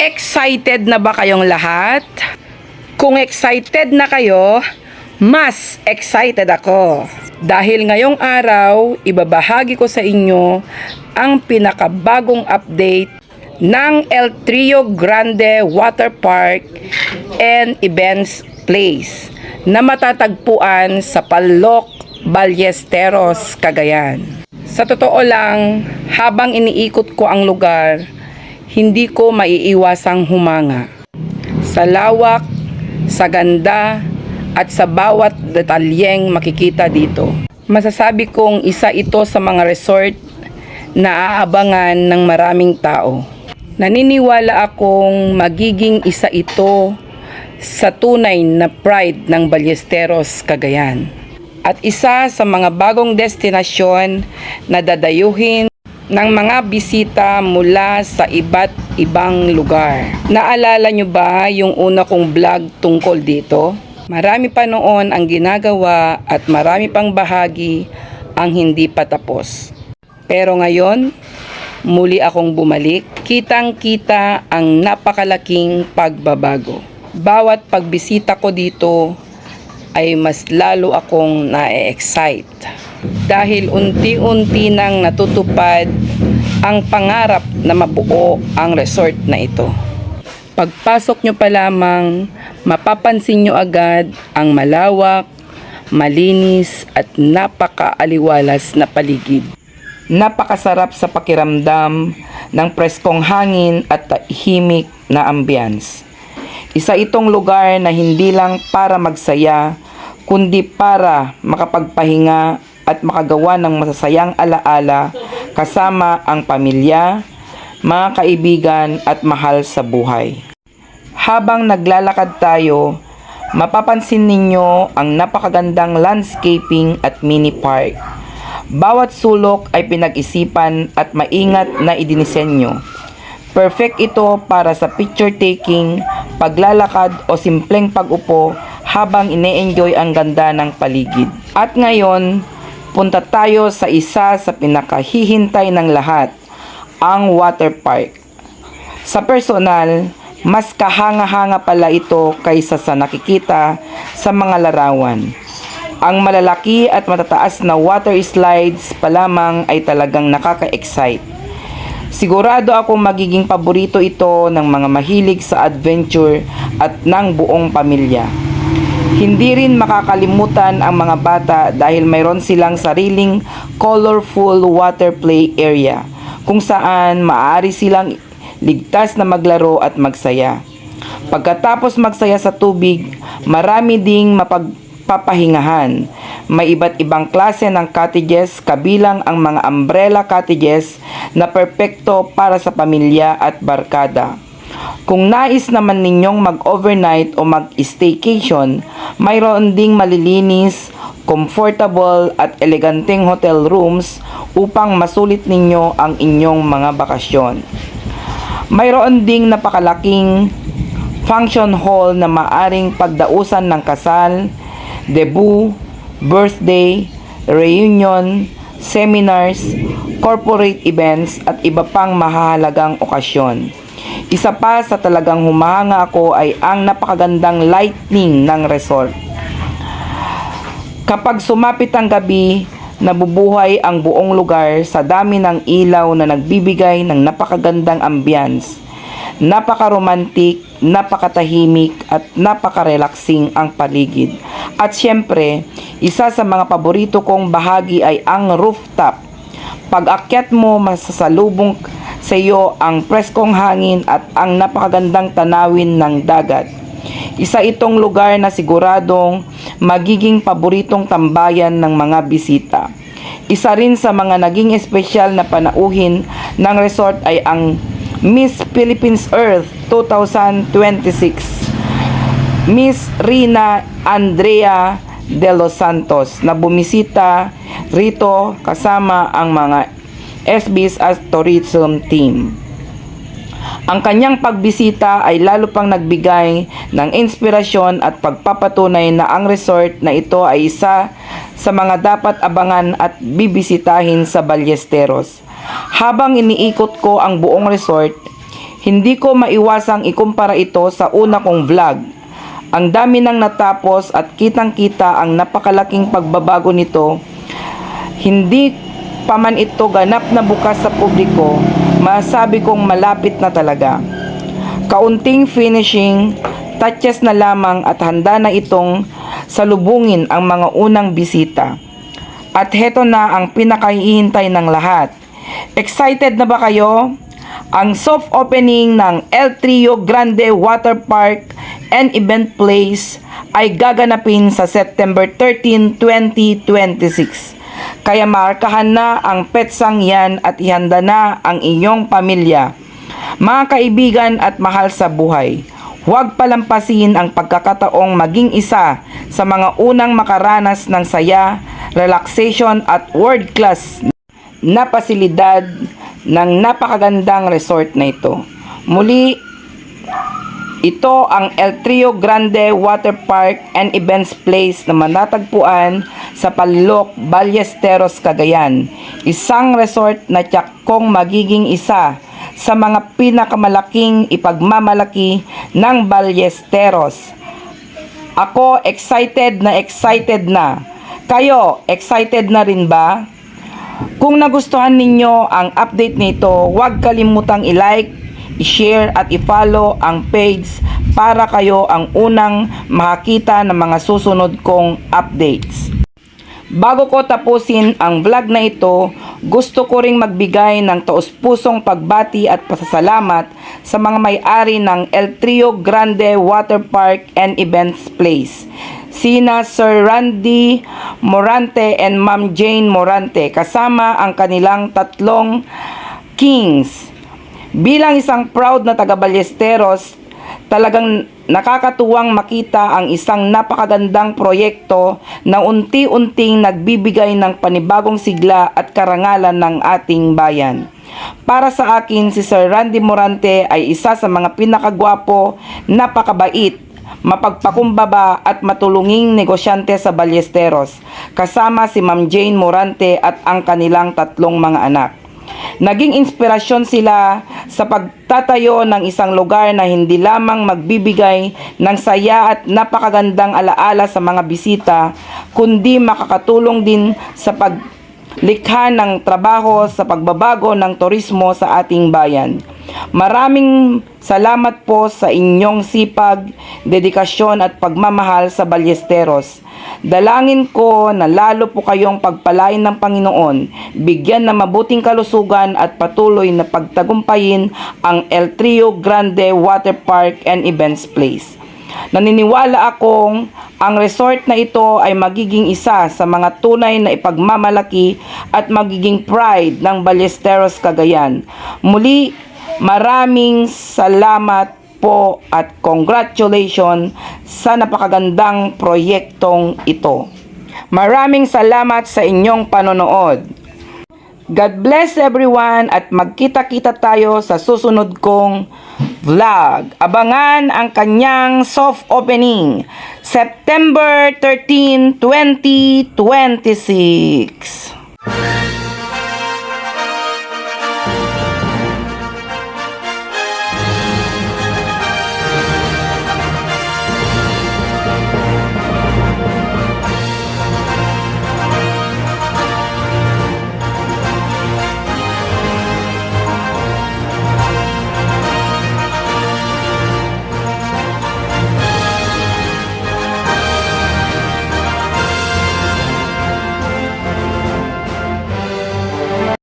Excited na ba kayong lahat? Kung excited na kayo, mas excited ako. Dahil ngayong araw, ibabahagi ko sa inyo ang pinakabagong update ng El Trio Grande Water Park and Events Place na matatagpuan sa Palloc, Ballesteros, Cagayan. Sa totoo lang, habang iniikot ko ang lugar, hindi ko maiiwasang humanga. Sa lawak, sa ganda, at sa bawat detalyeng makikita dito. Masasabi kong isa ito sa mga resort na aabangan ng maraming tao. Naniniwala akong magiging isa ito sa tunay na pride ng Ballesteros, Cagayan. At isa sa mga bagong destinasyon na dadayuhin ng mga bisita mula sa iba't ibang lugar. Naalala nyo ba yung una kong vlog tungkol dito? Marami pa noon ang ginagawa at marami pang bahagi ang hindi pa tapos. Pero ngayon, muli akong bumalik. Kitang-kita ang napakalaking pagbabago. Bawat pagbisita ko dito ay mas lalo akong na-excite. Dahil unti-unti nang natutupad ang pangarap na mabuo ang resort na ito. Pagpasok nyo pa lamang, mapapansin nyo agad ang malawak, malinis at napakaaliwalas na paligid. Napakasarap sa pakiramdam ng preskong hangin at tahimik na ambience. Isa itong lugar na hindi lang para magsaya, kundi para makapagpahinga at makagawa ng masasayang alaala kasama ang pamilya, mga kaibigan at mahal sa buhay. Habang naglalakad tayo, mapapansin ninyo ang napakagandang landscaping at mini park. Bawat sulok ay pinag-isipan at maingat na idinisenyo. Perfect ito para sa picture taking, paglalakad o simpleng pag-upo habang ine-enjoy ang ganda ng paligid. At ngayon, punta tayo sa isa sa pinakahihintay ng lahat, ang water park. Sa personal, mas kahanga-hanga pala ito kaysa sa nakikita sa mga larawan. Ang malalaki at matataas na water slides pa lamang ay talagang nakaka-excite. Sigurado akong magiging paborito ito ng mga mahilig sa adventure at ng buong pamilya. Hindi rin makakalimutan ang mga bata dahil mayroon silang sariling colorful water play area kung saan maaari silang ligtas na maglaro at magsaya. Pagkatapos magsaya sa tubig, marami ding mapagpapahingahan. May iba't ibang klase ng cottages kabilang ang mga umbrella cottages na perpekto para sa pamilya at barkada. Kung nais naman ninyong mag-overnight o mag-staycation, mayroon ding malilinis, comfortable at eleganteng hotel rooms upang masulit ninyo ang inyong mga bakasyon. Mayroon ding napakalaking function hall na maaring pagdausan ng kasal, debut, birthday, reunion, seminars, corporate events at iba pang mahahalagang okasyon. Isa pa sa talagang humahanga ako ay ang napakagandang lighting ng resort. Kapag sumapit ang gabi, nabubuhay ang buong lugar sa dami ng ilaw na nagbibigay ng napakagandang ambience. Napakaromantik, napakatahimik at napaka-relaxing ang paligid. At syempre, isa sa mga paborito kong bahagi ay ang rooftop. Pag-akyat mo, masasalubong sa iyo ang preskong hangin at ang napakagandang tanawin ng dagat. Isa itong lugar na siguradong magiging paboritong tambayan ng mga bisita. Isa rin sa mga naging espesyal na panauhin ng resort ay ang Miss Philippines Earth 2026, Miss Rina Andrea de los Santos, na bumisita rito kasama ang mga SB's as tourism team. Ang kanyang pagbisita ay lalo pang nagbigay ng inspirasyon at pagpapatunay na ang resort na ito ay isa sa mga dapat abangan at bibisitahin sa Ballesteros. Habang iniikot ko ang buong resort, Hindi ko maiwasang ikumpara ito sa una kong vlog. Ang dami nang natapos at kitang-kita ang napakalaking pagbabago nito. Hindi pa man ito ganap na bukas sa publiko, masabi kong malapit na talaga. Kaunting finishing touches na lamang at handa na itong salubungin ang mga unang bisita. At heto na ang pinakahihintay ng lahat. Excited na ba kayo? Ang soft opening ng El Trio Grande Water Park and Event Place ay gaganapin sa September 13, 2026. Kaya markahan na ang petsang yan at ihanda na ang inyong pamilya. Mga kaibigan at mahal sa buhay, huwag palampasin ang pagkakataong maging isa sa mga unang makaranas ng saya, relaxation at world-class na pasilidad ng napakagandang resort na ito. Muli, ito ang El Trio Grande Water Park and Events Place na manatagpuan sa Palilok, Ballesteros, Cagayan. Isang resort na tiyak kong magiging isa sa mga pinakamalaking ipagmamalaki ng Ballesteros. Ako excited na. Kayo, excited na rin ba? Kung nagustuhan ninyo ang update nito, huwag kalimutang i-like, i-share at i-follow ang page para kayo ang unang makakita ng mga susunod kong updates. Bago ko tapusin ang vlog na ito, gusto ko ring magbigay ng taus-pusong pagbati at pasasalamat sa mga may-ari ng El Trio Grande Water Park and Events Place. Sina Sir Randy Morante and Ma'am Jane Morante kasama ang kanilang tatlong kings. Bilang isang proud na taga Ballesteros, talagang nakakatuwang makita ang isang napakagandang proyekto na unti-unting nagbibigay ng panibagong sigla at karangalan ng ating bayan. Para sa akin, si Sir Randy Morante ay isa sa mga pinakagwapo, napakabait, mapagpakumbaba at matulunging negosyante sa Ballesteros, kasama si Ma'am Jane Morante at ang kanilang tatlong mga anak. Naging inspirasyon sila sa pagtatayo ng isang lugar na hindi lamang magbibigay ng saya at napakagandang alaala sa mga bisita, kundi makakatulong din sa paglikha ng trabaho sa pagbabago ng turismo sa ating bayan. Maraming salamat po sa inyong sipag, dedikasyon at pagmamahal sa Ballesteros. Dalangin ko na lalo po kayong pagpalain ng Panginoon, bigyan ng mabuting kalusugan at patuloy na pagtagumpayin ang El Trio Grande Water Park and Events Place. Naniniwala akong ang resort na ito ay magiging isa sa mga tunay na ipagmamalaki at magiging pride ng Ballesteros, Cagayan. Muli, maraming salamat po at congratulations sa napakagandang proyektong ito. Maraming salamat sa inyong panonood. God bless everyone at magkita-kita tayo sa susunod kong vlog. Abangan ang kanyang soft opening, September 13, 2026.